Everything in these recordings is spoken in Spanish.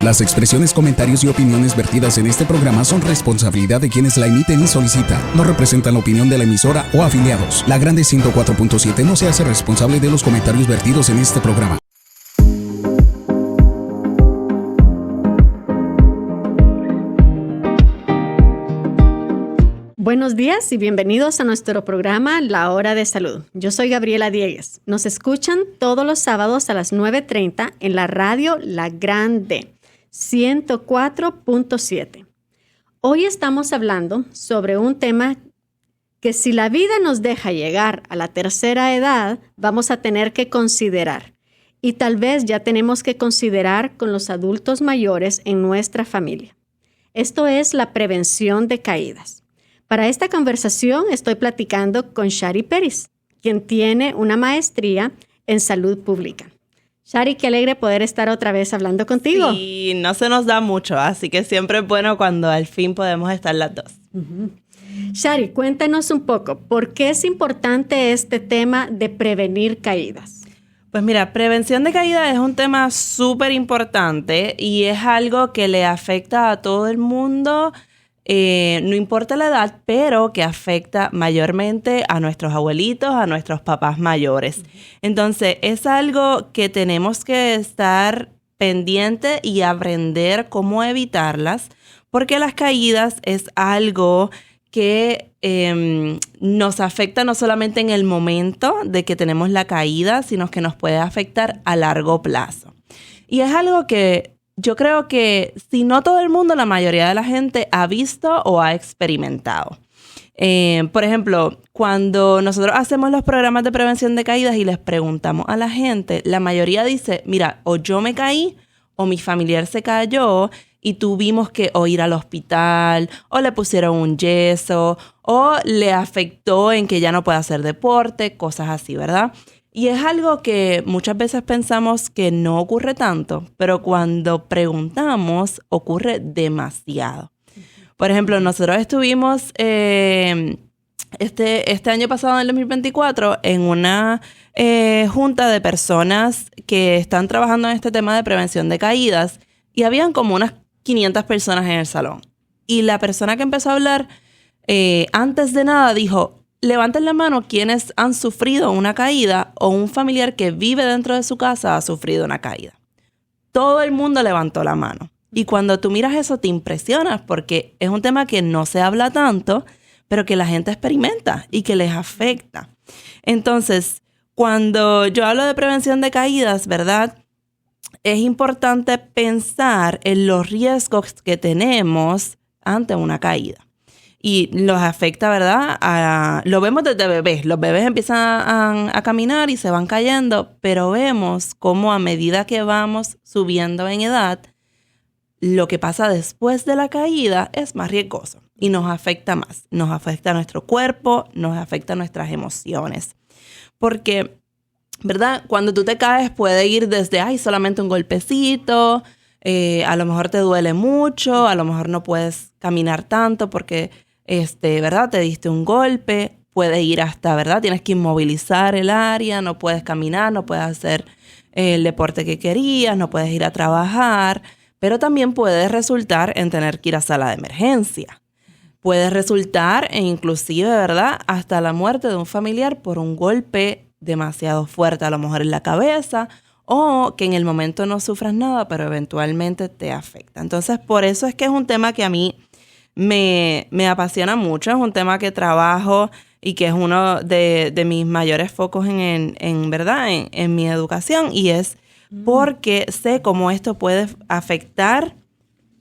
Las expresiones, comentarios y opiniones vertidas en este programa son responsabilidad de quienes la emiten y solicitan. No representan la opinión de la emisora o afiliados. La Grande 104.7 no se hace responsable de los comentarios vertidos en este programa. Buenos días y bienvenidos a nuestro programa La Hora de Salud. Yo soy Gabriela Diegues. Nos escuchan todos los sábados a las 9:30 en la radio La Grande 104.7. Hoy estamos hablando sobre un tema que si la vida nos deja llegar a la tercera edad, vamos a tener que considerar. Y tal vez ya tenemos que considerar con los adultos mayores en nuestra familia. Esto es la prevención de caídas. Para esta conversación estoy platicando con Shari Pérez, quien tiene una maestría en salud pública. Shari, qué alegre poder estar otra vez hablando contigo. Sí, no se nos da mucho, así que siempre es bueno cuando al fin podemos estar las dos. Shari, cuéntanos un poco, ¿por qué es importante este tema de prevenir caídas? Pues mira, prevención de caídas es un tema súper importante y es algo que le afecta a todo el mundo. No importa la edad, pero que afecta mayormente a nuestros abuelitos, a nuestros papás mayores. Entonces, es algo que tenemos que estar pendiente y aprender cómo evitarlas, porque las caídas es algo que nos afecta no solamente en el momento de que tenemos la caída, sino que nos puede afectar a largo plazo. Y es algo que yo creo que si no todo el mundo, la mayoría de la gente ha visto o ha experimentado. Por ejemplo, cuando nosotros hacemos los programas de prevención de caídas y les preguntamos a la gente, la mayoría dice, mira, o yo me caí o mi familiar se cayó y tuvimos que o ir al hospital o le pusieron un yeso o le afectó en que ya no puede hacer deporte, cosas así, ¿verdad? Y es algo que muchas veces pensamos que no ocurre tanto, pero cuando preguntamos ocurre demasiado. Por ejemplo, nosotros estuvimos este año pasado, en el 2024, en una junta de personas que están trabajando en este tema de prevención de caídas y habían como unas 500 personas en el salón. Y la persona que empezó a hablar, antes de nada dijo, levanten la mano quienes han sufrido una caída o un familiar que vive dentro de su casa ha sufrido una caída. Todo el mundo levantó la mano. Y cuando tú miras eso te impresionas porque es un tema que no se habla tanto, pero que la gente experimenta y que les afecta. Entonces, cuando yo hablo de prevención de caídas, ¿verdad? Es importante pensar en los riesgos que tenemos ante una caída. Y los afecta, ¿verdad? Lo vemos desde bebés. Los bebés empiezan a caminar y se van cayendo, pero vemos cómo a medida que vamos subiendo en edad, lo que pasa después de la caída es más riesgoso y nos afecta más. Nos afecta a nuestro cuerpo, nos afecta a nuestras emociones. Porque, ¿verdad? Cuando tú te caes puede ir desde, solamente un golpecito, a lo mejor te duele mucho, a lo mejor no puedes caminar tanto porque ¿verdad? Te diste un golpe, puede ir hasta, ¿verdad? Tienes que inmovilizar el área, no puedes caminar, no puedes hacer el deporte que querías, no puedes ir a trabajar, pero también puede resultar en tener que ir a sala de emergencia. Puede resultar en inclusive, ¿verdad? Hasta la muerte de un familiar por un golpe demasiado fuerte, a lo mejor en la cabeza, o que en el momento no sufras nada, pero eventualmente te afecta. Entonces, por eso es que es un tema que a mí me apasiona mucho, es un tema que trabajo y que es uno de mis mayores focos ¿verdad? En mi educación, y es porque sé cómo esto puede afectar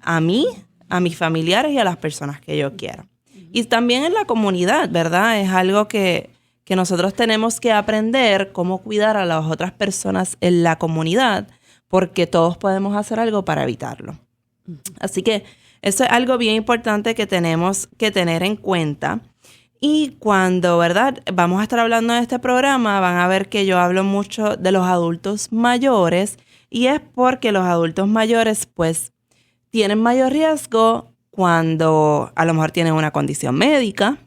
a mí, a mis familiares y a las personas que yo quiero. Y también en la comunidad, ¿verdad? Es algo que nosotros tenemos que aprender cómo cuidar a las otras personas en la comunidad, porque todos podemos hacer algo para evitarlo. Así que eso es algo bien importante que tenemos que tener en cuenta. Y cuando, ¿verdad? Vamos a estar hablando de este programa, van a ver que yo hablo mucho de los adultos mayores, y es porque los adultos mayores, pues, tienen mayor riesgo cuando a lo mejor tienen una condición médica,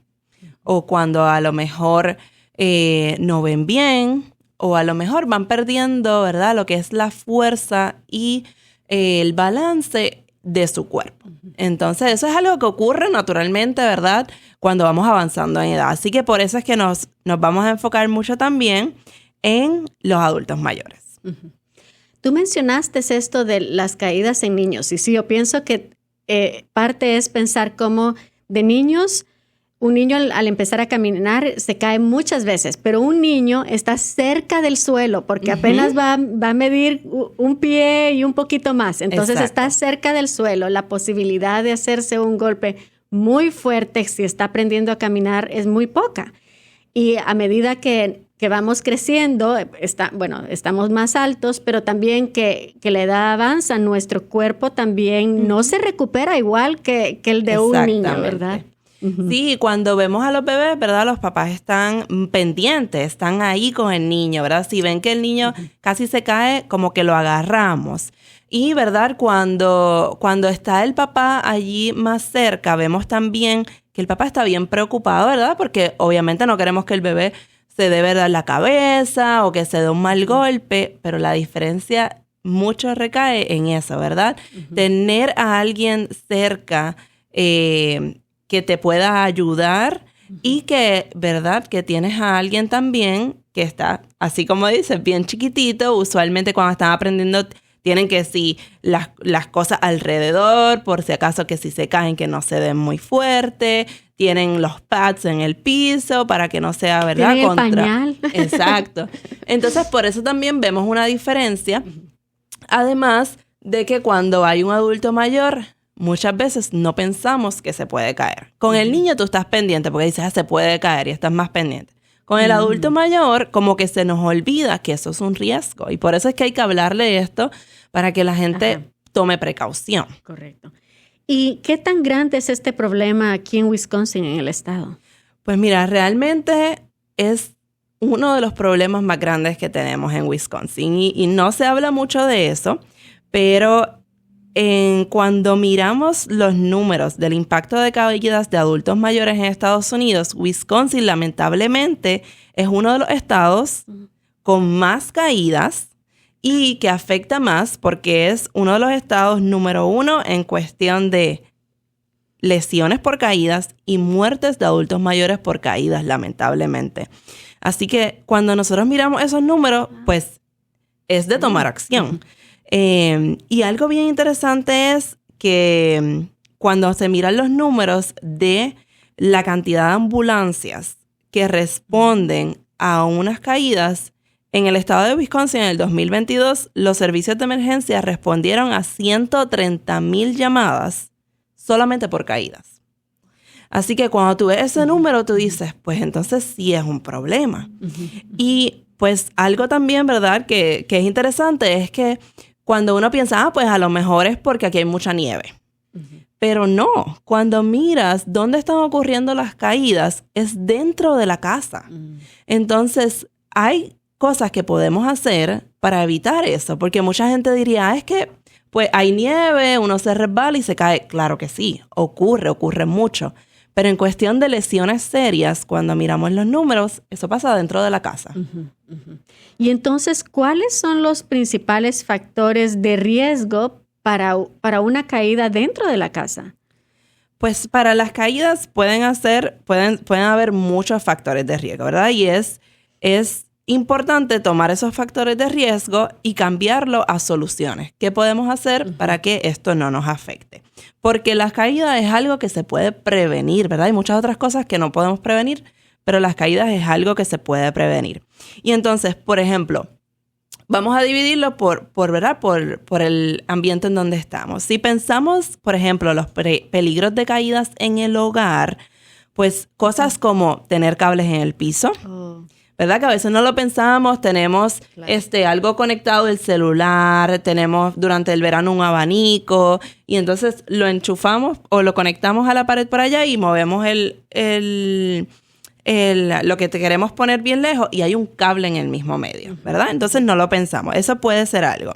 o cuando a lo mejor no ven bien, o a lo mejor van perdiendo, ¿verdad? Lo que es la fuerza y el balance de su cuerpo. Entonces, eso es algo que ocurre naturalmente, ¿verdad?, cuando vamos avanzando en edad. Así que por eso es que nos vamos a enfocar mucho también en los adultos mayores. Tú mencionaste esto de las caídas en niños. Y sí, yo pienso que parte es pensar cómo de niños, un niño al empezar a caminar se cae muchas veces, pero un niño está cerca del suelo porque apenas va a medir un pie y un poquito más. Entonces está cerca del suelo. La posibilidad de hacerse un golpe muy fuerte si está aprendiendo a caminar es muy poca. Y a medida que vamos creciendo, estamos más altos, pero también que la edad avanza, nuestro cuerpo también no se recupera igual que el de un niño, ¿verdad? Sí, cuando vemos a los bebés, ¿verdad? Los papás están pendientes, están ahí con el niño, ¿verdad? Si ven que el niño casi se cae, como que lo agarramos. Y, ¿verdad? Cuando está el papá allí más cerca, vemos también que el papá está bien preocupado, ¿verdad? Porque obviamente no queremos que el bebé se dé, ¿verdad?, la cabeza o que se dé un mal golpe, pero la diferencia mucho recae en eso, ¿verdad? Tener a alguien cerca que te pueda ayudar y que, ¿verdad?, que tienes a alguien también que está, así como dices, bien chiquitito. Usualmente cuando están aprendiendo tienen que las cosas alrededor, por si acaso que si se caen que no se den muy fuerte. Tienen los pads en el piso para que no sea, ¿verdad?, tienen el pañal. Exacto. Entonces, por eso también vemos una diferencia. Además de que cuando hay un adulto mayor, muchas veces no pensamos que se puede caer. Con el niño tú estás pendiente porque dices, se puede caer y estás más pendiente. Con el adulto mayor, como que se nos olvida que eso es un riesgo. Y por eso es que hay que hablarle de esto para que la gente tome precaución. Correcto. ¿Y qué tan grande es este problema aquí en Wisconsin, en el estado? Pues mira, realmente es uno de los problemas más grandes que tenemos en Wisconsin. Y no se habla mucho de eso, pero cuando miramos los números del impacto de caídas de adultos mayores en Estados Unidos, Wisconsin lamentablemente es uno de los estados con más caídas y que afecta más porque es uno de los estados número 1 en cuestión de lesiones por caídas y muertes de adultos mayores por caídas, lamentablemente. Así que cuando nosotros miramos esos números, pues es de tomar acción. Y algo bien interesante es que cuando se miran los números de la cantidad de ambulancias que responden a unas caídas, en el estado de Wisconsin en el 2022, los servicios de emergencia respondieron a 130,000 llamadas solamente por caídas. Así que cuando tú ves ese número, tú dices, pues entonces sí es un problema. Y pues algo también, ¿verdad?, que es interesante es que cuando uno piensa, pues a lo mejor es porque aquí hay mucha nieve. Pero no, cuando miras dónde están ocurriendo las caídas, es dentro de la casa. Entonces, hay cosas que podemos hacer para evitar eso, porque mucha gente diría, es que pues hay nieve, uno se resbala y se cae. Claro que sí, ocurre mucho. Pero en cuestión de lesiones serias, cuando miramos los números, eso pasa dentro de la casa. Y entonces, ¿cuáles son los principales factores de riesgo para una caída dentro de la casa? Pues para las caídas pueden haber muchos factores de riesgo, ¿verdad? Y es importante tomar esos factores de riesgo y cambiarlo a soluciones. ¿Qué podemos hacer para que esto no nos afecte? Porque las caídas es algo que se puede prevenir, ¿verdad? Hay muchas otras cosas que no podemos prevenir, pero las caídas es algo que se puede prevenir. Y entonces, por ejemplo, vamos a dividirlo por el ambiente en donde estamos. Si pensamos, por ejemplo, los peligros de caídas en el hogar, pues cosas como tener cables en el piso, ¿verdad? Que a veces no lo pensamos, tenemos algo conectado del celular, tenemos durante el verano un abanico y entonces lo enchufamos o lo conectamos a la pared por allá y movemos lo que te queremos poner bien lejos y hay un cable en el mismo medio, ¿verdad? Entonces no lo pensamos. Eso puede ser algo.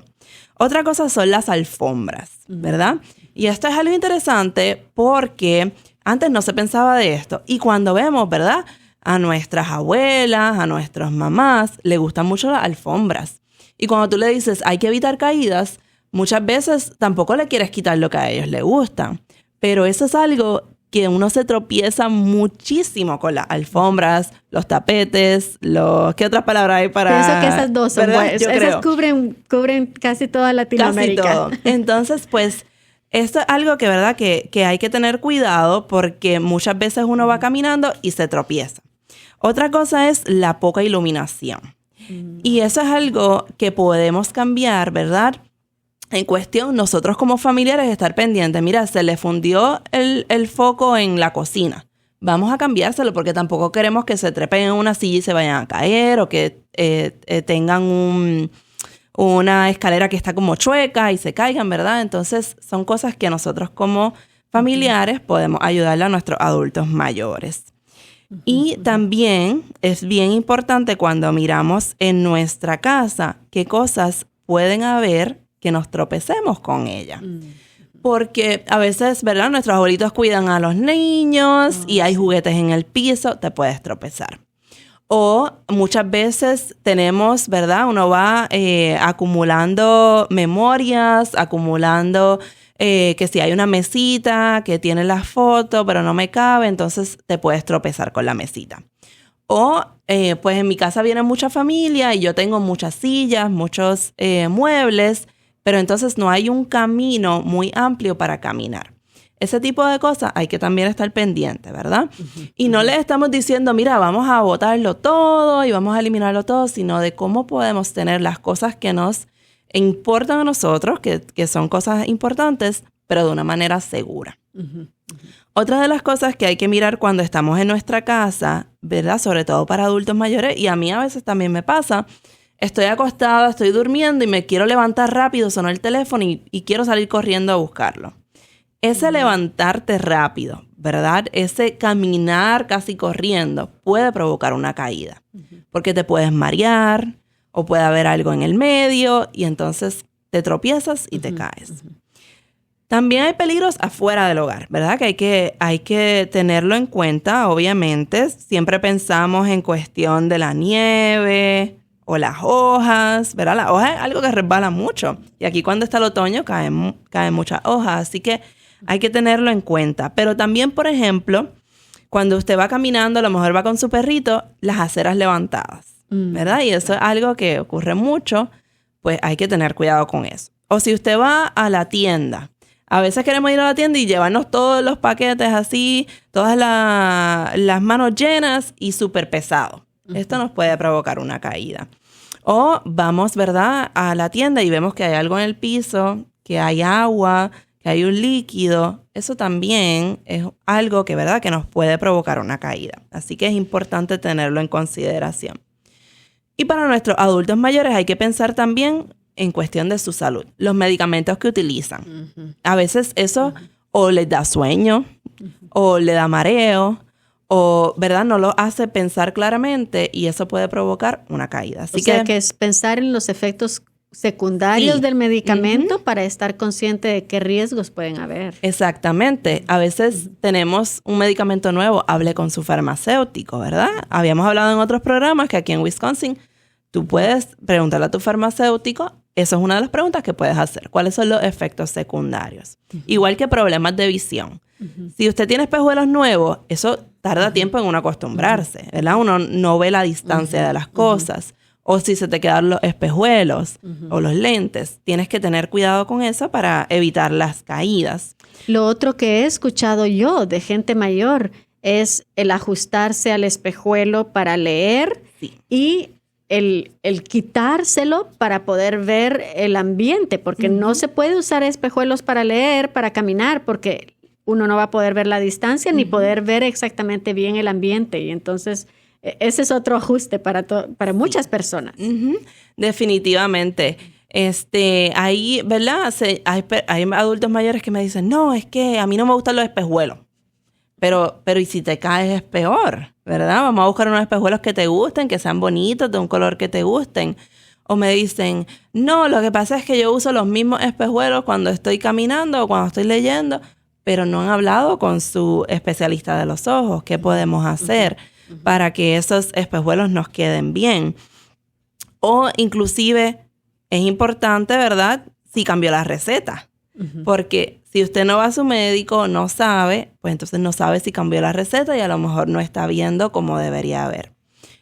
Otra cosa son las alfombras, ¿verdad? Y esto es algo interesante porque antes no se pensaba de esto. Y cuando vemos, ¿verdad?, a nuestras abuelas, a nuestras mamás, les gustan mucho las alfombras. Y cuando tú le dices, hay que evitar caídas, muchas veces tampoco le quieres quitar lo que a ellos les gusta, pero eso es algo que uno se tropieza muchísimo con las alfombras, los tapetes, ¿qué otras palabras hay para...? Pienso que esas dos son buenas. Esas creo. cubren casi toda Latinoamérica. Casi todo. Entonces, pues, esto es algo que, ¿verdad? Que hay que tener cuidado porque muchas veces uno va caminando y se tropieza. Otra cosa es la poca iluminación. Y eso es algo que podemos cambiar, ¿verdad? En cuestión, nosotros como familiares estar pendientes. Mira, se le fundió el foco en la cocina. Vamos a cambiárselo porque tampoco queremos que se trepen en una silla y se vayan a caer o que tengan una escalera que está como chueca y se caigan, ¿verdad? Entonces, son cosas que nosotros como familiares podemos ayudarle a nuestros adultos mayores. Y también es bien importante cuando miramos en nuestra casa qué cosas pueden haber que nos tropecemos con ella. Porque a veces, ¿verdad? Nuestros abuelitos cuidan a los niños y hay juguetes en el piso, te puedes tropezar. O muchas veces tenemos, ¿verdad? Uno va acumulando memorias, acumulando que si hay una mesita que tiene la foto, pero no me cabe, entonces te puedes tropezar con la mesita. O, pues en mi casa viene mucha familia y yo tengo muchas sillas, muchos muebles, pero entonces no hay un camino muy amplio para caminar. Ese tipo de cosas hay que también estar pendiente, ¿verdad? Y no les estamos diciendo, mira, vamos a botarlo todo y vamos a eliminarlo todo, sino de cómo podemos tener las cosas que nos importan a nosotros, que son cosas importantes, pero de una manera segura. Otra de las cosas que hay que mirar cuando estamos en nuestra casa, ¿verdad? Sobre todo para adultos mayores, y a mí a veces también me pasa, estoy acostada, estoy durmiendo y me quiero levantar rápido, sonó el teléfono y quiero salir corriendo a buscarlo. Ese levantarte rápido, ¿verdad? Ese caminar casi corriendo puede provocar una caída, porque te puedes marear o puede haber algo en el medio y entonces te tropiezas y te caes. También hay peligros afuera del hogar, ¿verdad? Que hay que tenerlo en cuenta, obviamente. Siempre pensamos en cuestión de la nieve o las hojas, ¿verdad? La hoja es algo que resbala mucho. Y aquí cuando está el otoño caen muchas hojas, así que hay que tenerlo en cuenta. Pero también, por ejemplo, cuando usted va caminando, a lo mejor va con su perrito, las aceras levantadas, ¿verdad? Y eso es algo que ocurre mucho, pues hay que tener cuidado con eso. O si usted va a la tienda, a veces queremos ir a la tienda y llevarnos todos los paquetes así, todas las manos llenas y súper pesado. Esto nos puede provocar una caída. O vamos, ¿verdad?, a la tienda y vemos que hay algo en el piso, que hay agua, que hay un líquido. Eso también es algo que, ¿verdad?, que nos puede provocar una caída. Así que es importante tenerlo en consideración. Y para nuestros adultos mayores hay que pensar también en cuestión de su salud, los medicamentos que utilizan. A veces eso o les da sueño, o le da mareo, o, ¿verdad?, no lo hace pensar claramente y eso puede provocar una caída. Así que es pensar en los efectos secundarios del medicamento para estar consciente de qué riesgos pueden haber. Exactamente. A veces tenemos un medicamento nuevo, hable con su farmacéutico, ¿verdad? Habíamos hablado en otros programas que aquí en Wisconsin tú puedes preguntarle a tu farmacéutico. Eso es una de las preguntas que puedes hacer. ¿Cuáles son los efectos secundarios? Igual que problemas de visión. Si usted tiene espejuelos nuevos, eso tarda tiempo en uno acostumbrarse, ¿verdad? Uno no ve la distancia de las cosas. O si se te quedan los espejuelos o los lentes, tienes que tener cuidado con eso para evitar las caídas. Lo otro que he escuchado yo de gente mayor es el ajustarse al espejuelo para leer y el quitárselo para poder ver el ambiente, porque no se puede usar espejuelos para leer, para caminar, porque uno no va a poder ver la distancia ni poder ver exactamente bien el ambiente. Y entonces ese es otro ajuste para muchas personas. Definitivamente. Ahí, ¿verdad? Hay adultos mayores que me dicen, no, es que a mí no me gustan los espejuelos. Pero y si te caes es peor, ¿verdad? Vamos a buscar unos espejuelos que te gusten, que sean bonitos, de un color que te gusten. O me dicen, no, lo que pasa es que yo uso los mismos espejuelos cuando estoy caminando o cuando estoy leyendo, pero no han hablado con su especialista de los ojos. ¿Qué podemos hacer para que esos espejuelos nos queden bien? O inclusive es importante, ¿verdad? si cambió la receta. Porque si usted no va a su médico, no sabe, pues entonces no sabe si cambió la receta y a lo mejor no está viendo como debería haber.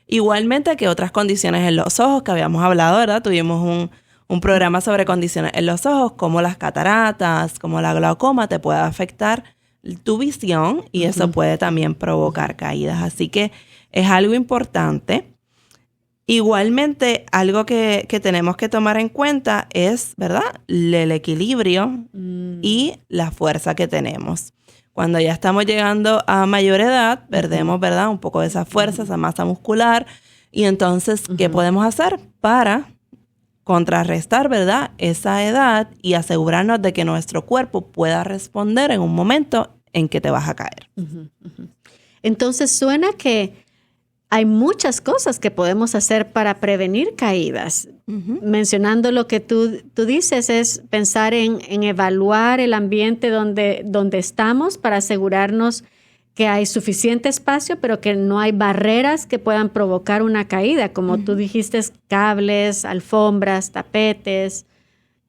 Igualmente que otras condiciones en los ojos que habíamos hablado, ¿verdad? Tuvimos un programa sobre condiciones en los ojos, como las cataratas, como la glaucoma, te puede afectar tu visión y eso puede también provocar caídas. Así que es algo importante. Igualmente, algo que tenemos que tomar en cuenta es, ¿verdad?, el equilibrio y la fuerza que tenemos. Cuando ya estamos llegando a mayor edad, perdemos, ¿verdad?, un poco de esa fuerza, esa masa muscular. Y entonces, ¿qué podemos hacer para contrarrestar, ¿verdad?, esa edad y asegurarnos de que nuestro cuerpo pueda responder en un momento en que te vas a caer? Entonces, suena que hay muchas cosas que podemos hacer para prevenir caídas. Mencionando lo que tú dices, es pensar en evaluar el ambiente donde estamos para asegurarnos que hay suficiente espacio, pero que no hay barreras que puedan provocar una caída, como tú dijiste, cables, alfombras, tapetes.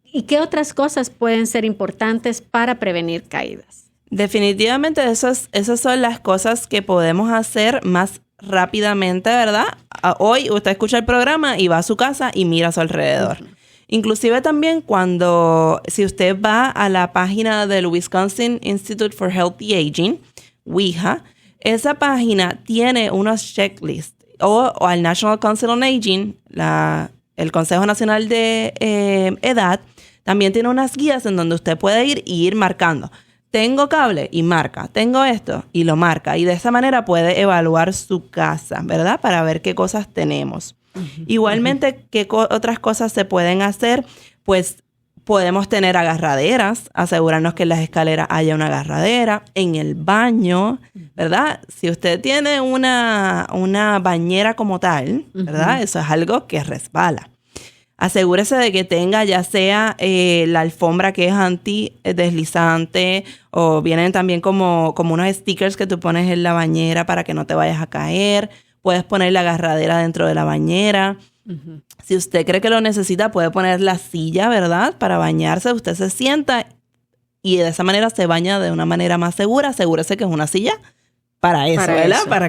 ¿Y qué otras cosas pueden ser importantes para prevenir caídas? Definitivamente esas son las cosas que podemos hacer más rápidamente, ¿verdad? Hoy usted escucha el programa y va a su casa y mira a su alrededor. Inclusive también si usted va a la página del Wisconsin Institute for Healthy Aging, WIHA, esa página tiene unos checklists, o al National Council on Aging, el Consejo Nacional de Edad, también tiene unas guías en donde usted puede ir marcando. Tengo cable y marca, tengo esto y lo marca. Y de esa manera puede evaluar su casa, ¿verdad? Para ver qué cosas tenemos. Igualmente, ¿qué otras cosas se pueden hacer? Pues podemos tener agarraderas, asegurarnos que en las escaleras haya una agarradera, en el baño, ¿verdad? Si usted tiene una bañera como tal, ¿verdad? Eso es algo que resbala. Asegúrese de que tenga ya sea la alfombra que es antideslizante o vienen también como unos stickers que tú pones en la bañera para que no te vayas a caer. Puedes poner la agarradera dentro de la bañera. Si usted cree que lo necesita, puede poner la silla, ¿verdad? Para bañarse. Usted se sienta y de esa manera se baña de una manera más segura. Asegúrese que es una silla para eso, ¿verdad? Para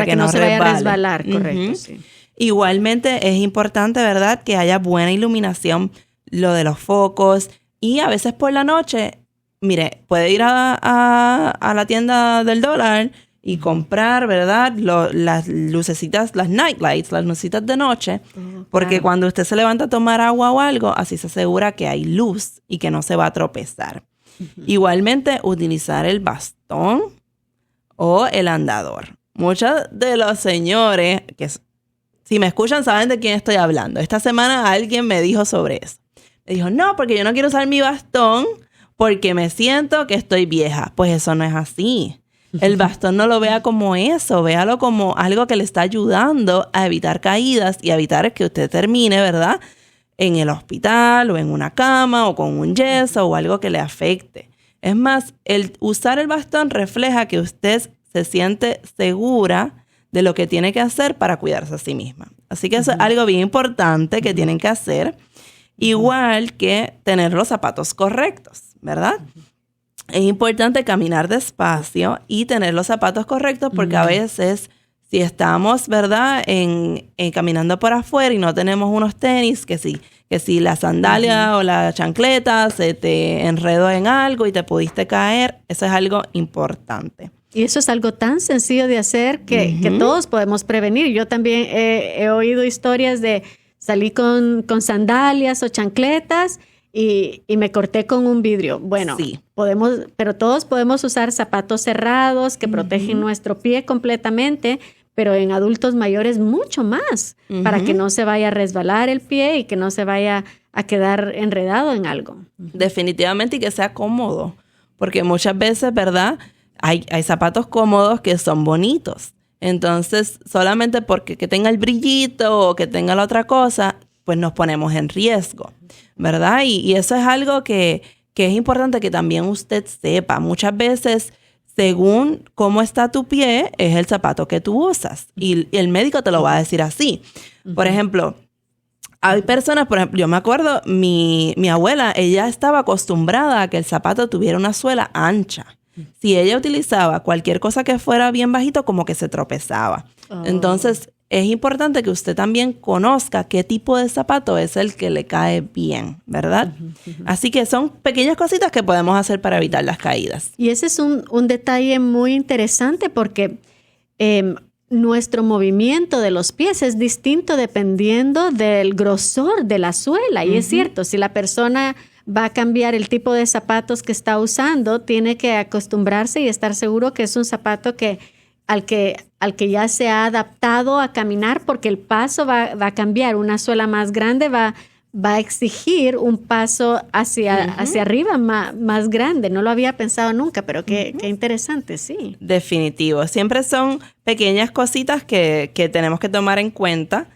que no se vaya a resbalar, correcto, sí. Igualmente es importante, ¿verdad?, que haya buena iluminación, lo de los focos. Y a veces por la noche, mire, puede ir a la tienda del dólar y comprar, ¿verdad?, las lucecitas, las night lights, las lucecitas de noche. Porque cuando usted se levanta a tomar agua o algo, así se asegura que hay luz y que no se va a tropezar. Igualmente, utilizar el bastón o el andador. Muchos de los señores si me escuchan, saben de quién estoy hablando. Esta semana alguien me dijo sobre eso. Me dijo, no, porque yo no quiero usar mi bastón porque me siento que estoy vieja. Pues eso no es así. El bastón no lo vea como eso. Véalo como algo que le está ayudando a evitar caídas y a evitar que usted termine, ¿verdad?, en el hospital o en una cama o con un yeso o algo que le afecte. Es más, el usar el bastón refleja que usted se siente segura de lo que tiene que hacer para cuidarse a sí misma. Así que eso es algo bien importante que tienen que hacer. Igual que tener los zapatos correctos, ¿verdad? Es importante caminar despacio y tener los zapatos correctos porque a veces si estamos, ¿verdad?, caminando por afuera y no tenemos unos tenis, que si la sandalia o la chancleta se te enredó en algo y te pudiste caer, eso es algo importante. Y eso es algo tan sencillo de hacer que todos podemos prevenir. Yo también he oído historias de salir con sandalias o chancletas y me corté con un vidrio. Bueno, sí, pero todos podemos usar zapatos cerrados que protegen nuestro pie completamente, pero en adultos mayores mucho más, para que no se vaya a resbalar el pie y que no se vaya a quedar enredado en algo. Definitivamente, y que sea cómodo, porque muchas veces, ¿verdad?, hay zapatos cómodos que son bonitos. Entonces, solamente porque que tenga el brillito o que tenga la otra cosa, pues nos ponemos en riesgo, ¿verdad? Y eso es algo que es importante que también usted sepa. Muchas veces, según cómo está tu pie, es el zapato que tú usas. Y el médico te lo va a decir así. Por ejemplo, Hay personas, por ejemplo, yo me acuerdo, mi abuela, ella estaba acostumbrada a que el zapato tuviera una suela ancha. Si ella utilizaba cualquier cosa que fuera bien bajito, como que se tropezaba. Entonces, es importante que usted también conozca qué tipo de zapato es el que le cae bien, ¿verdad? Así que son pequeñas cositas que podemos hacer para evitar las caídas. Y ese es un detalle muy interesante porque nuestro movimiento de los pies es distinto dependiendo del grosor de la suela. Y es cierto, si la persona va a cambiar el tipo de zapatos que está usando, tiene que acostumbrarse y estar seguro que es un zapato al que ya se ha adaptado a caminar, porque el paso va a cambiar. Una suela más grande va a exigir un paso hacia arriba más grande. No lo había pensado nunca, pero qué interesante, sí. Definitivo. Siempre son pequeñas cositas que tenemos que tomar en cuenta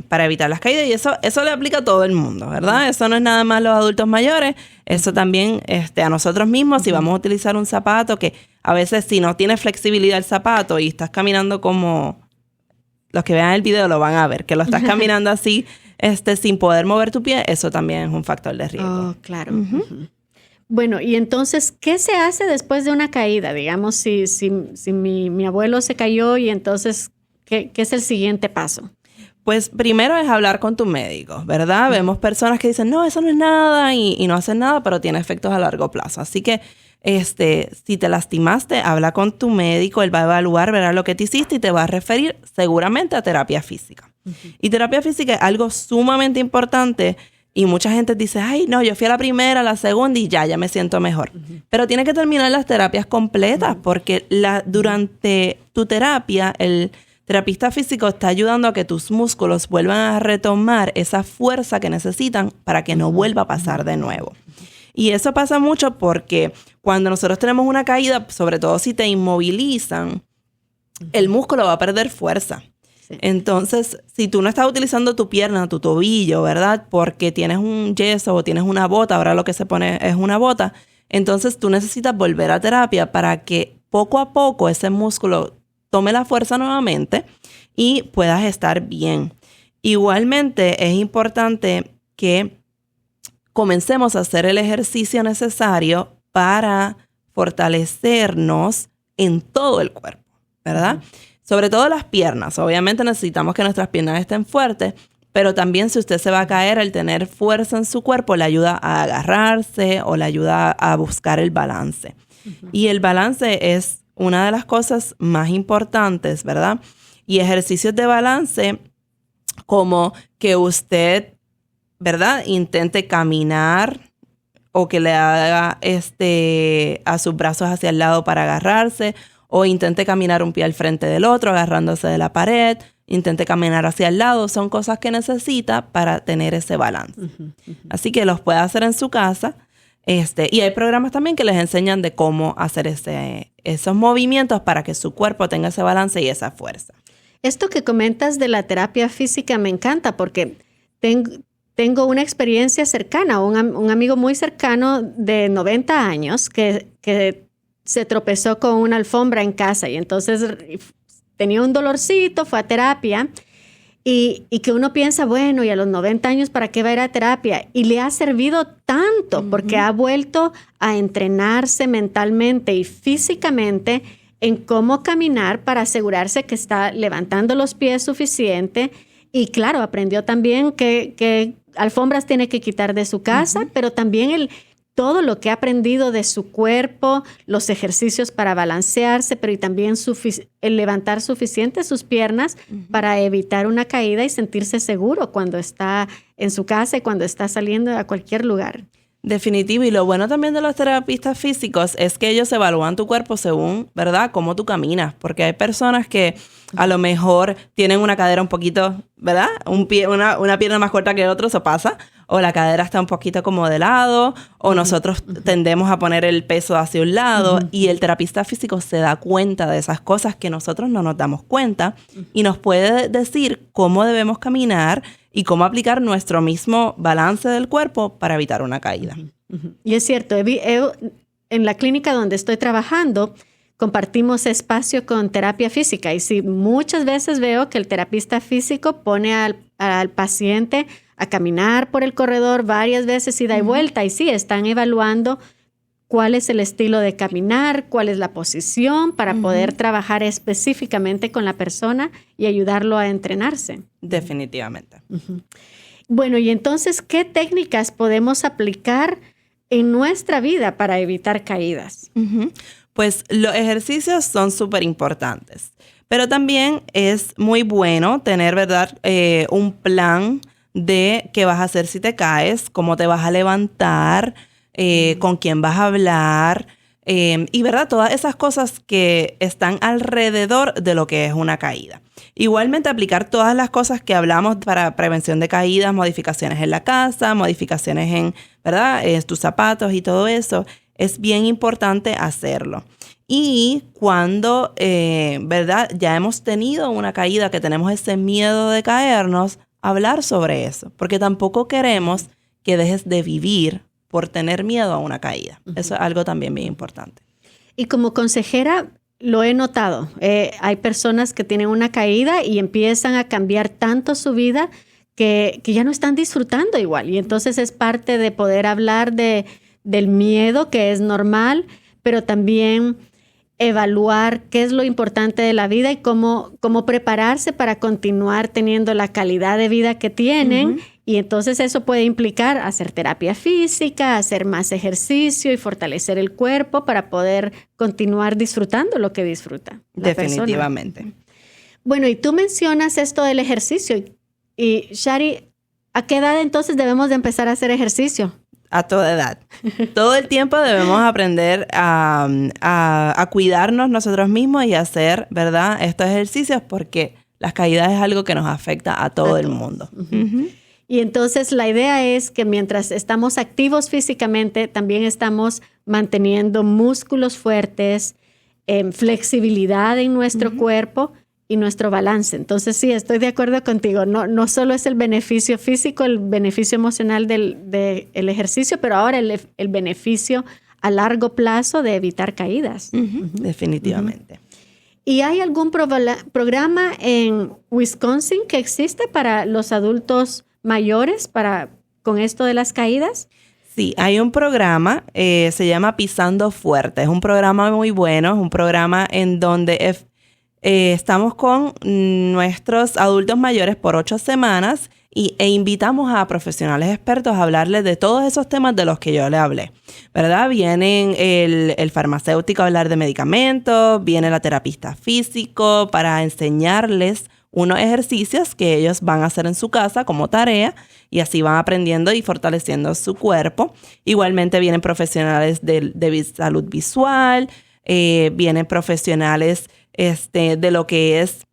para evitar las caídas, y eso le aplica a todo el mundo, ¿verdad? Eso no es nada más a los adultos mayores, eso también a nosotros mismos. Si vamos a utilizar un zapato que a veces, si no tiene flexibilidad el zapato y estás caminando como, los que vean el video lo van a ver, que lo estás caminando así sin poder mover tu pie, eso también es un factor de riesgo. Oh, claro. Bueno, y entonces, ¿qué se hace después de una caída? Digamos, si mi abuelo se cayó, y entonces, ¿qué es el siguiente paso? Pues primero es hablar con tu médico, ¿verdad? Vemos personas que dicen, no, eso no es nada y no hacen nada, pero tiene efectos a largo plazo. Así que si te lastimaste, habla con tu médico, él va a evaluar, verá lo que te hiciste y te va a referir seguramente a terapia física. Y terapia física es algo sumamente importante, y mucha gente dice, ay, no, yo fui a la primera, a la segunda y ya me siento mejor. Pero tiene que terminar las terapias completas, porque durante tu terapia, el terapista físico está ayudando a que tus músculos vuelvan a retomar esa fuerza que necesitan para que no vuelva a pasar de nuevo. Y eso pasa mucho porque cuando nosotros tenemos una caída, sobre todo si te inmovilizan, el músculo va a perder fuerza. Sí. Entonces, si tú no estás utilizando tu pierna, tu tobillo, ¿verdad? Porque tienes un yeso o tienes una bota, ahora lo que se pone es una bota, entonces tú necesitas volver a terapia para que poco a poco ese músculo tome la fuerza nuevamente y puedas estar bien. Igualmente, es importante que comencemos a hacer el ejercicio necesario para fortalecernos en todo el cuerpo, ¿verdad? Sobre todo las piernas. Obviamente necesitamos que nuestras piernas estén fuertes, pero también si usted se va a caer, el tener fuerza en su cuerpo le ayuda a agarrarse o le ayuda a buscar el balance. Y el balance es una de las cosas más importantes, ¿verdad? Y ejercicios de balance como que usted, ¿verdad?, intente caminar o que le haga a sus brazos hacia el lado para agarrarse, o intente caminar un pie al frente del otro agarrándose de la pared, intente caminar hacia el lado. Son cosas que necesita para tener ese balance. Así que los puede hacer en su casa. Y hay programas también que les enseñan de cómo hacer esos movimientos para que su cuerpo tenga ese balance y esa fuerza. Esto que comentas de la terapia física me encanta porque tengo una experiencia cercana, un amigo muy cercano de 90 años que se tropezó con una alfombra en casa, y entonces tenía un dolorcito, fue a terapia. Y que uno piensa, bueno, y a los 90 años, ¿para qué va a ir a terapia? Y le ha servido tanto porque ha vuelto a entrenarse mentalmente y físicamente en cómo caminar para asegurarse que está levantando los pies suficiente. Y claro, aprendió también que alfombras tiene que quitar de su casa, pero también todo lo que ha aprendido de su cuerpo, los ejercicios para balancearse, pero y también el levantar suficiente sus piernas para evitar una caída y sentirse seguro cuando está en su casa y cuando está saliendo a cualquier lugar. Definitivo. Y lo bueno también de los terapistas físicos es que ellos evalúan tu cuerpo según, ¿verdad?, cómo tú caminas. Porque hay personas que a lo mejor tienen una cadera un poquito, ¿verdad?, una pierna más corta que el otro, eso pasa. O la cadera está un poquito como de lado, o nosotros tendemos a poner el peso hacia un lado, y el terapista físico se da cuenta de esas cosas que nosotros no nos damos cuenta, y nos puede decir cómo debemos caminar y cómo aplicar nuestro mismo balance del cuerpo para evitar una caída. Y es cierto, en la clínica donde estoy trabajando, compartimos espacio con terapia física. Y sí, muchas veces veo que el terapista físico pone al paciente a caminar por el corredor varias veces ida y vuelta. Y sí, están evaluando cuál es el estilo de caminar, cuál es la posición para poder trabajar específicamente con la persona y ayudarlo a entrenarse. Definitivamente. Bueno, y entonces, ¿qué técnicas podemos aplicar en nuestra vida para evitar caídas? Pues los ejercicios son súper importantes, pero también es muy bueno tener, ¿verdad?, un plan de qué vas a hacer si te caes, cómo te vas a levantar, con quién vas a hablar, y verdad, todas esas cosas que están alrededor de lo que es una caída. Igualmente aplicar todas las cosas que hablamos para prevención de caídas, modificaciones en la casa, modificaciones en, ¿verdad?, tus zapatos y todo eso, es bien importante hacerlo. Y cuando, ¿verdad?, ya hemos tenido una caída, que tenemos ese miedo de caernos, hablar sobre eso, porque tampoco queremos que dejes de vivir por tener miedo a una caída. Eso es algo también bien importante. Y como consejera, lo he notado. Hay personas que tienen una caída y empiezan a cambiar tanto su vida que ya no están disfrutando igual. Y entonces es parte de poder hablar del miedo, que es normal, pero también evaluar qué es lo importante de la vida y cómo prepararse para continuar teniendo la calidad de vida que tienen. Y entonces eso puede implicar hacer terapia física, hacer más ejercicio y fortalecer el cuerpo para poder continuar disfrutando lo que disfruta la Definitivamente. persona. Bueno, y tú mencionas esto del ejercicio. Y Shari, ¿a qué edad entonces debemos de empezar a hacer ejercicio? A toda edad. Todo el tiempo debemos aprender a cuidarnos nosotros mismos y hacer, ¿verdad?, estos ejercicios, porque las caídas es algo que nos afecta a todo el mundo. Y entonces la idea es que mientras estamos activos físicamente, también estamos manteniendo músculos fuertes, flexibilidad en nuestro cuerpo y nuestro balance. Entonces sí, estoy de acuerdo contigo. No solo es el beneficio físico, el beneficio emocional del ejercicio, pero ahora el beneficio a largo plazo de evitar caídas. Definitivamente. ¿Y hay algún programa en Wisconsin que existe para los adultos mayores con esto de las caídas? Sí, hay un programa, se llama Pisando Fuerte. Es un programa muy bueno, es un programa en donde estamos con nuestros adultos mayores por 8 semanas e invitamos a profesionales expertos a hablarles de todos esos temas de los que yo le hablé, ¿verdad? Vienen el farmacéutico a hablar de medicamentos, viene la terapista físico para enseñarles unos ejercicios que ellos van a hacer en su casa como tarea y así van aprendiendo y fortaleciendo su cuerpo. Igualmente vienen profesionales de salud visual, vienen profesionales de lo que es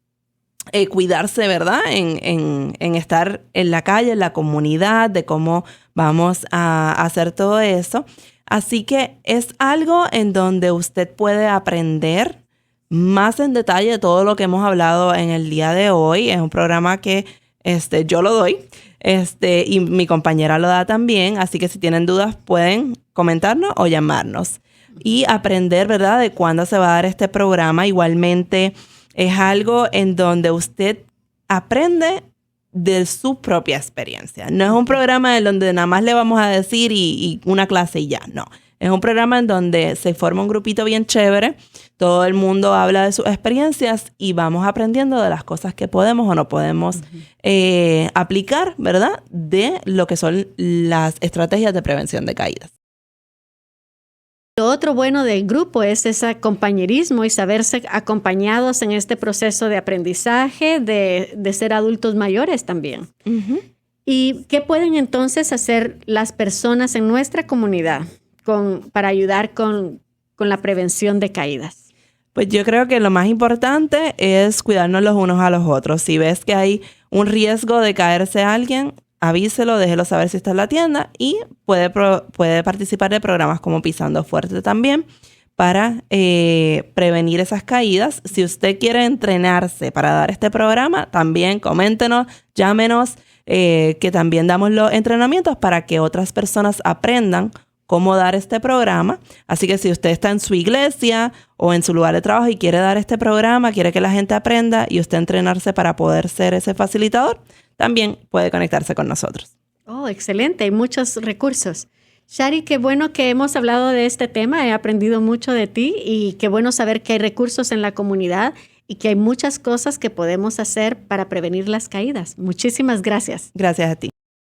cuidarse, ¿verdad? En estar en la calle, en la comunidad, de cómo vamos a hacer todo eso. Así que es algo en donde usted puede aprender más en detalle de todo lo que hemos hablado en el día de hoy. Es un programa que yo lo doy y mi compañera lo da también. Así que si tienen dudas pueden comentarnos o llamarnos y aprender, ¿verdad?, de cuándo se va a dar este programa. Igualmente es algo en donde usted aprende de su propia experiencia. No es un programa en donde nada más le vamos a decir y una clase y ya, no. Es un programa en donde se forma un grupito bien chévere, todo el mundo habla de sus experiencias y vamos aprendiendo de las cosas que podemos o no podemos aplicar, ¿verdad?, de lo que son las estrategias de prevención de caídas. Lo otro bueno del grupo es ese compañerismo y saberse acompañados en este proceso de aprendizaje, de ser adultos mayores también. ¿Y qué pueden entonces hacer las personas en nuestra comunidad para ayudar con la prevención de caídas? Pues yo creo que lo más importante es cuidarnos los unos a los otros. Si ves que hay un riesgo de caerse alguien, avíselo, déjelo saber si está en la tienda y puede participar de programas como Pisando Fuerte también para prevenir esas caídas. Si usted quiere entrenarse para dar este programa, también coméntenos, llámenos, que también damos los entrenamientos para que otras personas aprendan cómo dar este programa. Así que si usted está en su iglesia o en su lugar de trabajo y quiere dar este programa, quiere que la gente aprenda y usted entrenarse para poder ser ese facilitador, también puede conectarse con nosotros. Oh, excelente. Hay muchos recursos. Shari, qué bueno que hemos hablado de este tema. He aprendido mucho de ti y qué bueno saber que hay recursos en la comunidad y que hay muchas cosas que podemos hacer para prevenir las caídas. Muchísimas gracias. Gracias a ti.